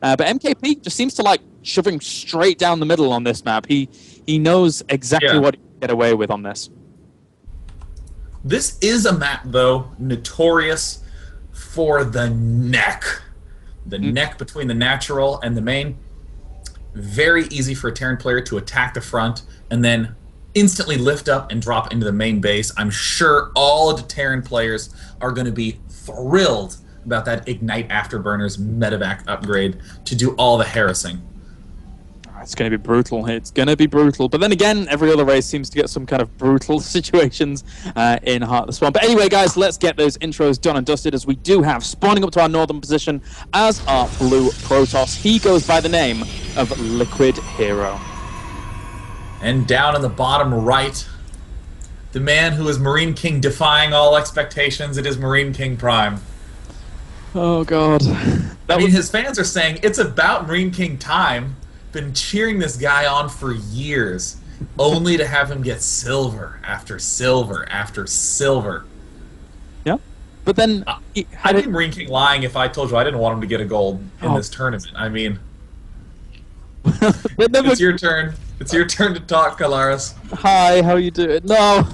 But MKP just seems to like shoving straight down the middle on this map. He knows exactly what he can get away with on this. This is a map, though, notorious for the neck. The neck between the natural and the main. Very easy for a Terran player to attack the front and then instantly lift up and drop into the main base. I'm sure all of the Terran players are going to be thrilled about that Ignite Afterburners medevac upgrade to do all the harassing. It's going to be brutal. It's going to be brutal. But then again, every other race seems to get some kind of brutal situations in Heart of the Swarm. But anyway, guys, let's get those intros done and dusted, as we do have, spawning up to our northern position as our blue Protoss. He goes by the name of Liquid HerO. And down in the bottom right, the man who is Marine King defying all expectations, it is Marine King Prime. Oh, God. His fans are saying, it's about Marine King time. Been cheering this guy on for years, only to have him get silver after silver after silver. Yeah, but then I'd be Marine King lying if I told you I didn't want him to get a gold in this tournament. I mean, it's your turn. It's your turn to talk, Kalaris. Hi, how you doing? No,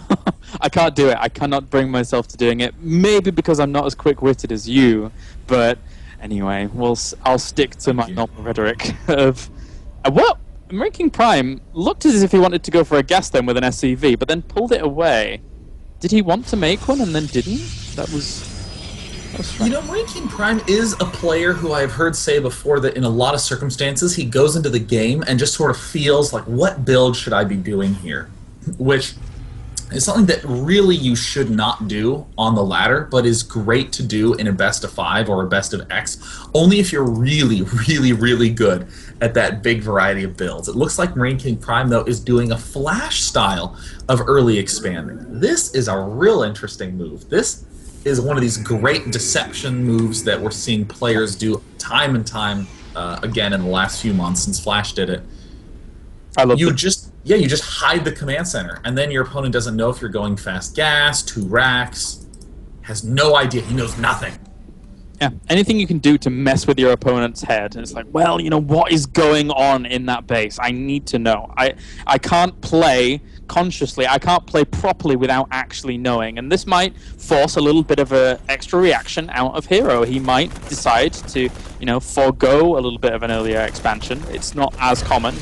I can't do it. I cannot bring myself to doing it. Maybe because I'm not as quick-witted as you, but anyway, I'll stick to my normal rhetoric of. Well, Marine King Prime looked as if he wanted to go for a gas then with an SCV, but then pulled it away. Did he want to make one and then didn't? That was strange. You know, Marine King Prime is a player who I've heard say before that in a lot of circumstances he goes into the game and just sort of feels like, what build should I be doing here? Which is something that really you should not do on the ladder, but is great to do in a best of 5 or a best of X, only if you're really, really, really good at that big variety of builds. It looks like Marine King Prime, though, is doing a flash style of early expanding. This is a real interesting move. This is one of these great deception moves that we're seeing players do time and time again in the last few months since Flash did it. I love you just hide the command center, and then your opponent doesn't know if you're going fast gas, 2 racks, has no idea. He knows nothing. Yeah, anything you can do to mess with your opponent's head. And it's like, well, you know, what is going on in that base? I need to know. I can't play consciously. I can't play properly without actually knowing. And this might force a little bit of an extra reaction out of HerO. He might decide to, you know, forego a little bit of an earlier expansion. It's not as common.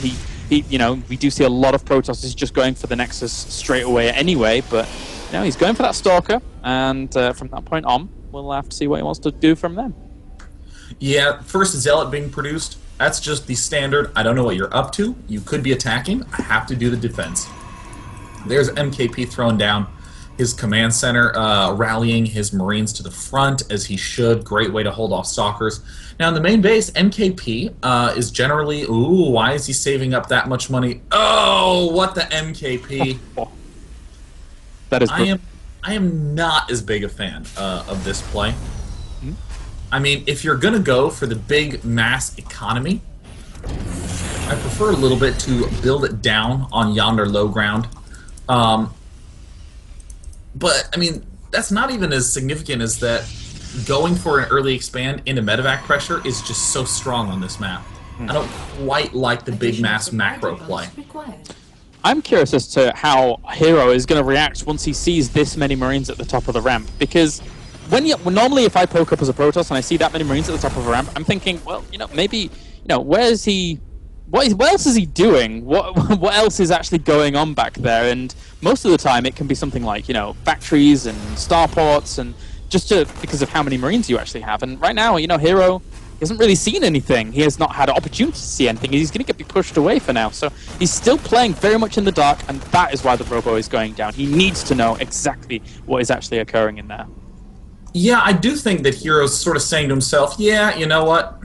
You know, we do see a lot of Protosses just going for the Nexus straight away anyway, but, you know, he's going for that Stalker, and from that point on, we'll have to see what he wants to do from them. Yeah, first Zealot being produced, that's just the standard, I don't know what you're up to, you could be attacking, I have to do the defense. There's MKP throwing down his command center, rallying his Marines to the front, as he should, great way to hold off Stalkers. Now in the main base, MKP is generally, ooh, why is he saving up that much money? Oh, what the MKP. That is I am not as big a fan of this play. Hmm? I mean, if you're going to go for the big mass economy, I prefer a little bit to build it down on yonder low ground. But, I mean, that's not even as significant as that going for an early expand into medevac pressure is just so strong on this map. I don't quite like the big mass macro play. I'm curious as to how HerO is going to react once he sees this many Marines at the top of the ramp, because normally if I poke up as a Protoss and I see that many Marines at the top of a ramp, I'm thinking, well, you know, maybe, you know, what else is he doing? What else is actually going on back there? And most of the time it can be something like, you know, factories and starports, and because of how many Marines you actually have. And right now, you know, HerO hasn't really seen anything. He has not had an opportunity to see anything. He's going to get pushed away for now. So he's still playing very much in the dark, and that is why the Robo is going down. He needs to know exactly what is actually occurring in there. Yeah, I do think that HerO's sort of saying to himself, yeah, you know what?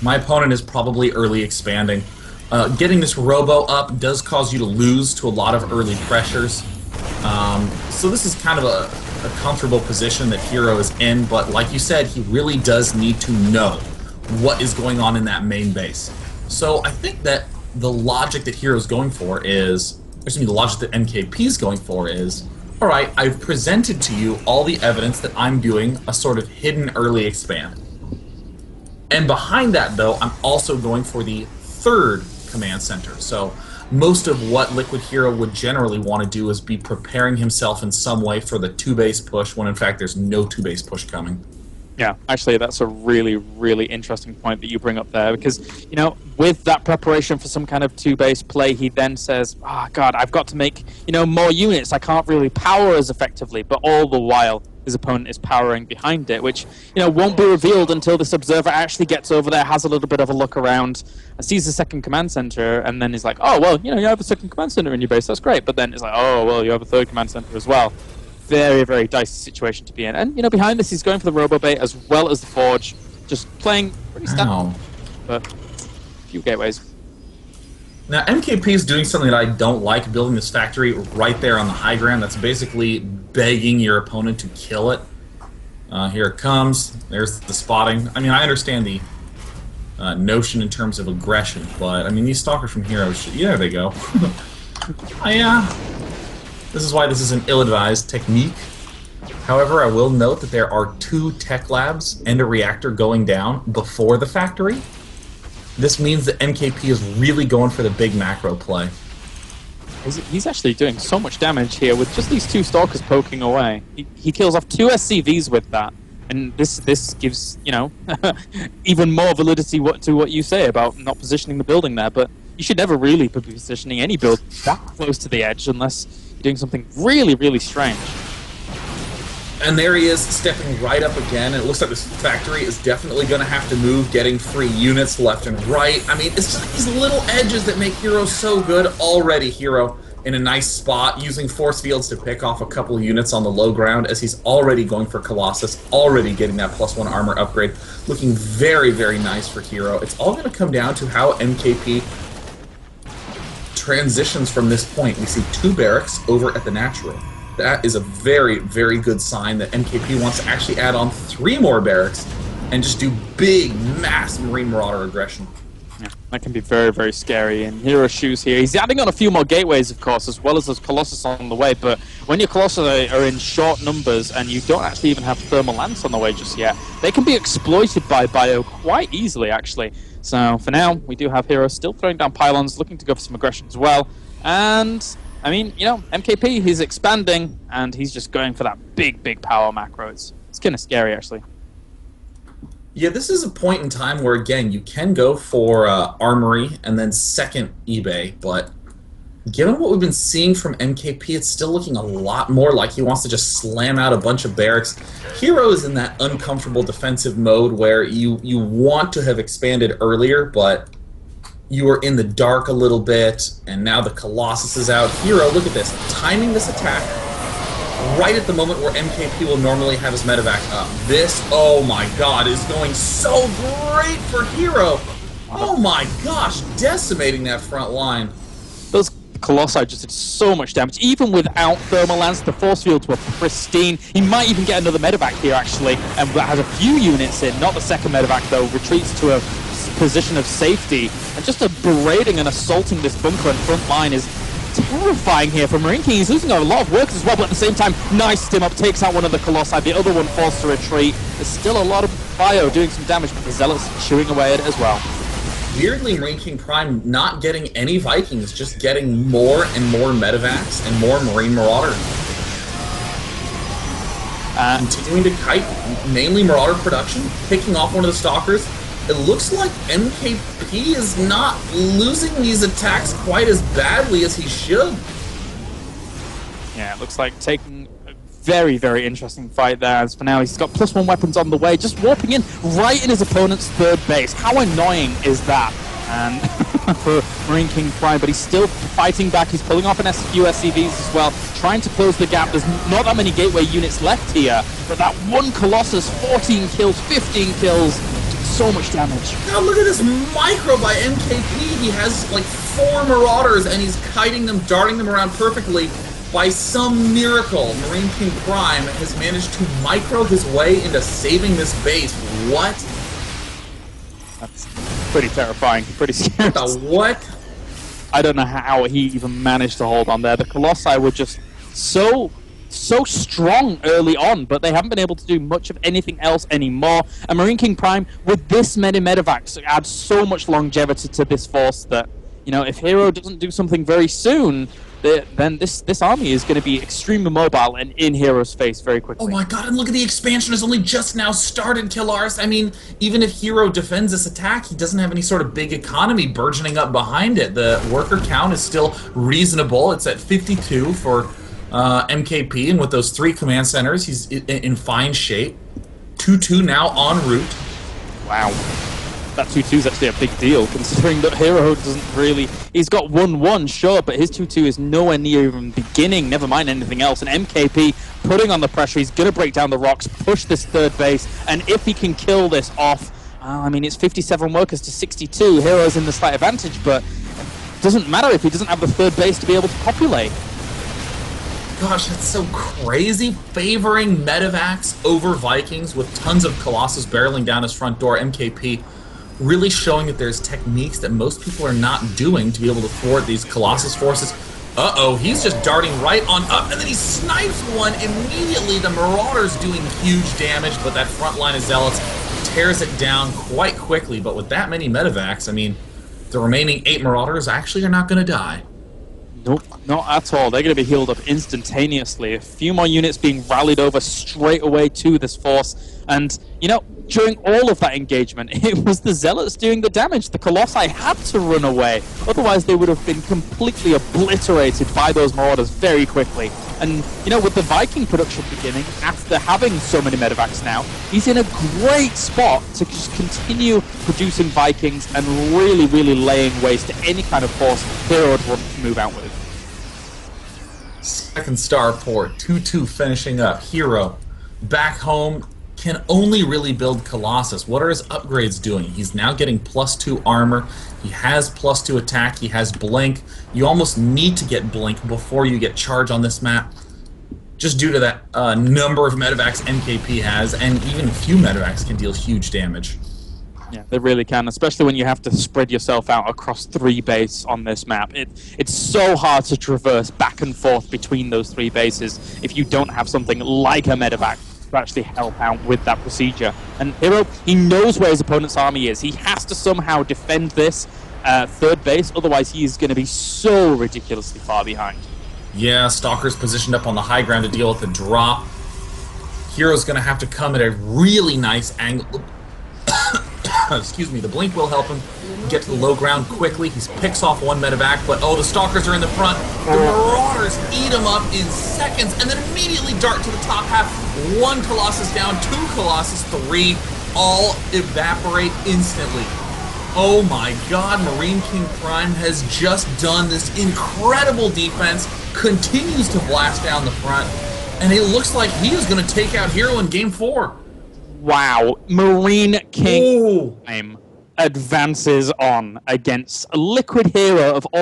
My opponent is probably early expanding. Getting this Robo up does cause you to lose to a lot of early pressures. So this is kind of a comfortable position that HerO is in, but like you said, he really does need to know what is going on in that main base. So I think that the logic that HerO's going for is, the logic that MKP is going for is, all right, I've presented to you all the evidence that I'm doing a sort of hidden early expand. And behind that, though, I'm also going for the third command center. So most of what Liquid Hero would generally want to do is be preparing himself in some way for the 2-base push, when in fact there's no 2-base push coming. Yeah, actually, that's a really, really interesting point that you bring up there, because, you know, with that preparation for some kind of 2-base play, he then says, oh, God, I've got to make, you know, more units. I can't really power as effectively, but all the while, his opponent is powering behind it, which, you know, won't be revealed until this observer actually gets over there, has a little bit of a look around, and sees the second command center, and then he's like, oh, well, you know, you have a second command center in your base, that's great. But then it's like, oh, well, you have a third command center as well. Very, very dicey situation to be in. And, you know, behind this, he's going for the Robo Bait as well as the Forge, just playing pretty standard, but a few gateways. Now, MKP is doing something that I don't like, building this factory right there on the high ground. That's basically begging your opponent to kill it. Here it comes. There's the spotting. I mean, I understand the notion in terms of aggression, but, I mean, these stalkers from HerO, yeah, there they go. This is why this is an ill-advised technique. However, I will note that there are 2 tech labs and a reactor going down before the factory. This means that MKP is really going for the big macro play. He's actually doing so much damage here with just these 2 stalkers poking away. He kills off 2 SCVs with that. And this gives, you know, even more validity to what you say about not positioning the building there. But you should never really be positioning any build that close to the edge unless you're doing something really, really strange. And there he is, stepping right up again, and it looks like this factory is definitely going to have to move, getting free units left and right. I mean, it's just these little edges that make HerO so good. Already HerO in a nice spot, using force fields to pick off a couple of units on the low ground, as he's already going for Colossus, already getting that +1 armor upgrade. Looking very, very nice for HerO. It's all going to come down to how MKP transitions from this point. We see 2 barracks over at the natural. That is a very, very good sign that MKP wants to actually add on 3 more barracks and just do big, mass Marine Marauder aggression. Yeah, that can be very, very scary. And HerO's shoes here. He's adding on a few more gateways, of course, as well as those Colossus on the way. But when your Colossus are in short numbers and you don't actually even have Thermal Lance on the way just yet, they can be exploited by Bio quite easily, actually. So for now, we do have HerO still throwing down pylons, looking to go for some aggression as well. And I mean, you know, MKP, he's expanding, and he's just going for that big, big power macro. It's kind of scary, actually. Yeah, this is a point in time where, again, you can go for Armory and then second eBay, but given what we've been seeing from MKP, it's still looking a lot more like he wants to just slam out a bunch of barracks. HerO is in that uncomfortable defensive mode where you want to have expanded earlier, but you were in the dark a little bit, and now the Colossus is out. HerO, look at this, timing this attack right at the moment where MKP will normally have his medevac up. This, oh my god, is going so great for HerO. Oh my gosh, decimating that front line. Those Colossi just did so much damage. Even without Thermal Lance, the force fields were pristine. He might even get another medevac here, actually, and has a few units in. Not the second medevac, though. Retreats to a position of safety. And just berating and assaulting this bunker and front line is terrifying here for Marine King. He's losing a lot of workers as well, but at the same time, nice stim up, takes out one of the Colossi, the other one forced to retreat. There's still a lot of Bio doing some damage, but the Zealots chewing away at it as well. Weirdly, Marine King Prime not getting any Vikings, just getting more and more medevacs and more Marine Marauder. Continuing to kite mainly Marauder production, picking off one of the Stalkers. It looks like MKP is not losing these attacks quite as badly as he should. Yeah, it looks like taking a very, very interesting fight there. As for now, he's got +1 weapons on the way, just warping in right in his opponent's third base. How annoying is that? And for Marine King Prime, but he's still fighting back. He's pulling off an few SCVs as well, trying to close the gap. There's not that many gateway units left here, but that one Colossus, 14 kills, 15 kills, so much damage. Now look at this micro by MKP. He has like 4 Marauders and he's kiting them, darting them around perfectly. By some miracle, Marine King Prime has managed to micro his way into saving this base. What? That's pretty terrifying, pretty scary. The what? I don't know how he even managed to hold on there. The Colossi were just so so strong early on, but they haven't been able to do much of anything else anymore. And Marine King Prime, with this many medevacs, adds so much longevity to this force that, you know, if HerO doesn't do something very soon, then this army is going to be extremely mobile and in HerO's face very quickly. Oh my god, and look at the expansion has only just now started, Killaris. I mean, even if HerO defends this attack, he doesn't have any sort of big economy burgeoning up behind it. The worker count is still reasonable. It's at 52 for MKP, and with those 3 command centers, he's in fine shape. 2-2 now en route. Wow. That 2-2 is actually a big deal, considering that HerO doesn't really... He's got 1-1, sure, but his 2-2 is nowhere near even beginning, never mind anything else. And MKP putting on the pressure, he's going to break down the rocks, push this third base, and if he can kill this off, I mean, it's 57 workers to 62. HerO's in the slight advantage, but it doesn't matter if he doesn't have the third base to be able to populate. Gosh, that's so crazy. Favoring medevacs over Vikings with tons of Colossus barreling down his front door. MKP really showing that there's techniques that most people are not doing to be able to thwart these Colossus forces. Uh-oh, he's just darting right on up, and then he snipes one immediately. The Marauders doing huge damage, but that front line of Zealots tears it down quite quickly. But with that many medevacs, I mean, the remaining 8 Marauders actually are not going to die. Nope, not at all. They're going to be healed up instantaneously. A few more units being rallied over straight away to this force. And, you know, during all of that engagement, it was the Zealots doing the damage. The Colossi had to run away. Otherwise, they would have been completely obliterated by those Marauders very quickly. And, you know, with the Viking production beginning, after having so many medevacs now, he's in a great spot to just continue producing Vikings and really, really laying waste to any kind of force HerO would want to move out with. Second starport, 2-2 finishing up. HerO back home can only really build Colossus. What are his upgrades doing? He's now getting +2 armor. He has +2 attack. He has blink. You almost need to get blink before you get charge on this map, just due to that number of medevacs MKP has, and even a few medevacs can deal huge damage. Yeah, they really can, especially when you have to spread yourself out across 3 bases on this map. It's so hard to traverse back and forth between those 3 bases if you don't have something like a medevac to actually help out with that procedure. And HerO, he knows where his opponent's army is. He has to somehow defend this third base, otherwise he is going to be so ridiculously far behind. Yeah, Stalker's positioned up on the high ground to deal with the drop. HerO's going to have to come at a really nice angle. Excuse me, the blink will help him get to the low ground quickly. He picks off 1 medevac, but oh, the Stalkers are in the front. The Marauders eat him up in seconds and then immediately dart to the top half. 1 Colossus down, 2 Colossus, 3, all evaporate instantly. Oh my god, Marine King Prime has just done this incredible defense, continues to blast down the front, and it looks like he is going to take out HerO in Game 4. Wow, Marine King Prime advances on against a liquid hero of all